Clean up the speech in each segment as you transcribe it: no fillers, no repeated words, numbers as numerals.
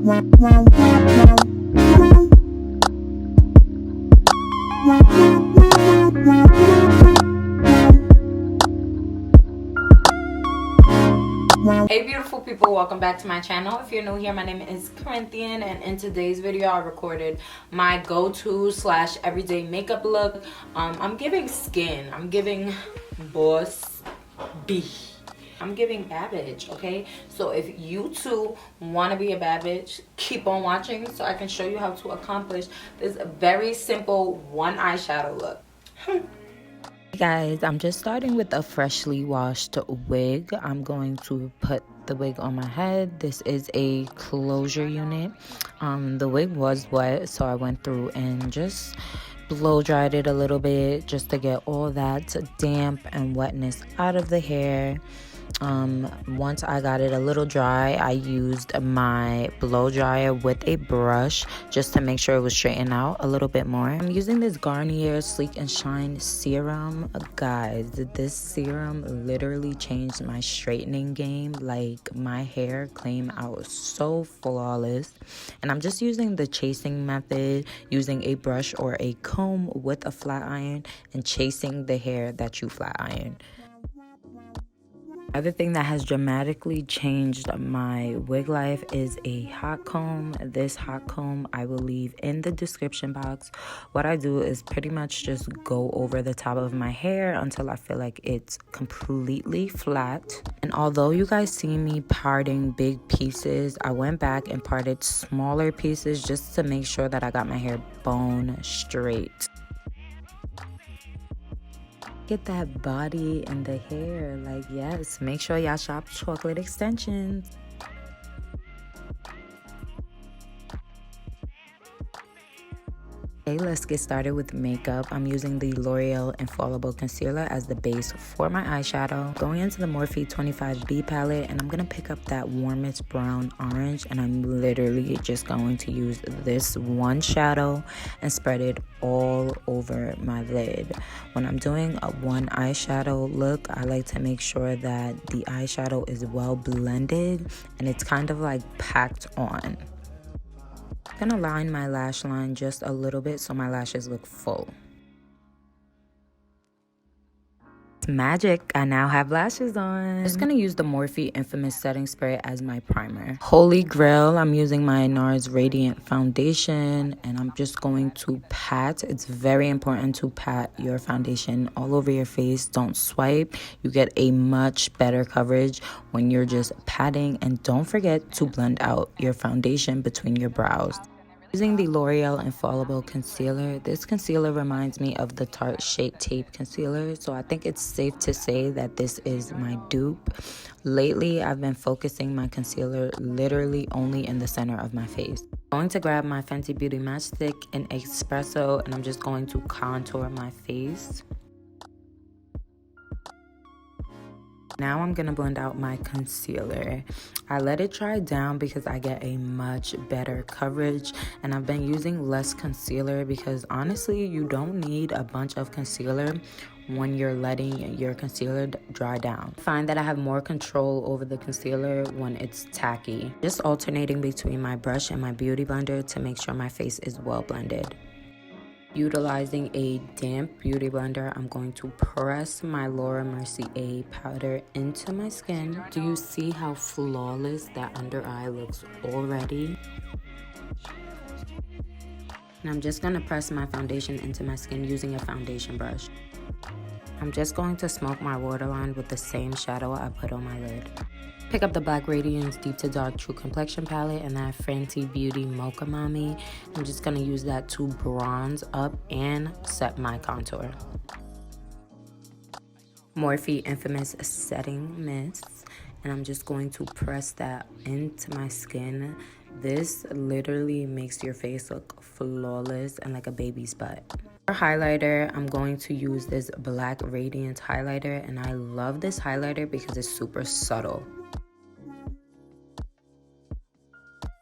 Hey beautiful people, welcome back to my channel. If you're new here, my name is Corinthian, and in today's video I recorded my go-to / everyday makeup look. I'm giving skin, I'm giving boss B, I'm giving bad bitch. Okay, so if you too want to be a bad bitch, keep on watching so I can show you how to accomplish this very simple one eyeshadow look. Guys, I'm just starting with a freshly washed wig. I'm going to put the wig on my head. This is a closure unit. The wig was wet, so I went through and just blow dried it a little bit just to get all that damp and wetness out of the hair. Once I got it a little dry, I used my blow dryer with a brush just to make sure it was straightened out a little bit more. I'm using this Garnier Sleek and Shine serum. Guys, this serum literally changed my straightening game. Like, my hair came out so flawless. And I'm just using the chasing method, using a brush or a comb with a flat iron and chasing the hair that you flat iron. Another thing that has dramatically changed my wig life is a hot comb. This hot comb I will leave in the description box. What I do is pretty much just go over the top of my hair until I feel like it's completely flat. And although you guys see me parting big pieces, I went back and parted smaller pieces just to make sure that I got my hair bone straight. Get that body and the hair, like, yes, make sure y'all shop chocolate extensions. Okay, let's get started with makeup. I'm using the L'Oreal Infallible Concealer as the base for my eyeshadow. Going into the Morphe 25B palette, and I'm going to pick up that warmest brown orange, and I'm literally just going to use this one shadow and spread it all over my lid. When I'm doing a one eyeshadow look, I like to make sure that the eyeshadow is well blended and it's kind of like packed on. I'm gonna line my lash line just a little bit so my lashes look full. It's magic, I now have lashes on. I'm just gonna use the Morphe Infamous Setting Spray as my primer. Holy grail, I'm using my NARS Radiant Foundation, and I'm just going to pat. It's very important to pat your foundation all over your face. Don't swipe. You get a much better coverage when you're just patting, and don't forget to blend out your foundation between your brows. Using the L'Oreal Infallible Concealer. This concealer reminds me of the Tarte Shape Tape Concealer, so I think it's safe to say that this is my dupe. Lately, I've been focusing my concealer literally only in the center of my face. I'm going to grab my Fenty Beauty Matchstick in Espresso, and I'm just going to contour my face. Now I'm gonna blend out my concealer. I let it dry down because I get a much better coverage, and I've been using less concealer because honestly you don't need a bunch of concealer when you're letting your concealer dry down. I find that I have more control over the concealer when it's tacky. Just alternating between my brush and my beauty blender to make sure my face is well blended. Utilizing a damp beauty blender, I'm going to press my Laura Mercier A powder into my skin. Do you see how flawless that under eye looks already? And I'm just gonna press my foundation into my skin using a foundation brush. I'm just going to smoke my waterline with the same shadow I put on my lid. Pick up the Black Radiance Deep to Dark True Complexion palette and that Fenty Beauty Mocha Mami. I'm just going to use that to bronze up and set my contour. Morphe Infamous Setting Mist, and I'm just going to press that into my skin. This literally makes your face look flawless and like a baby's butt. For highlighter, I'm going to use this Black Radiance highlighter, and I love this highlighter because it's super subtle.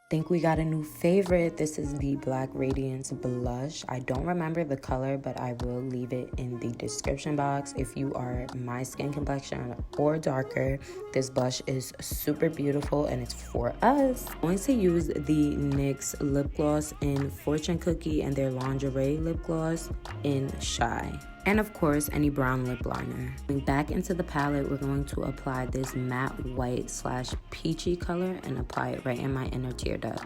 Think we got a new favorite. This is the Black Radiance blush. I don't remember the color, but I will leave it in the description box. If you are my skin complexion or darker, this blush is super beautiful and it's for us. I'm going to use the NYX lip gloss in Fortune Cookie and their lingerie lip gloss in Shy. And of course, any brown lip liner. Going back into the palette, we're going to apply this matte white / peachy color and apply it right in my inner tear duct.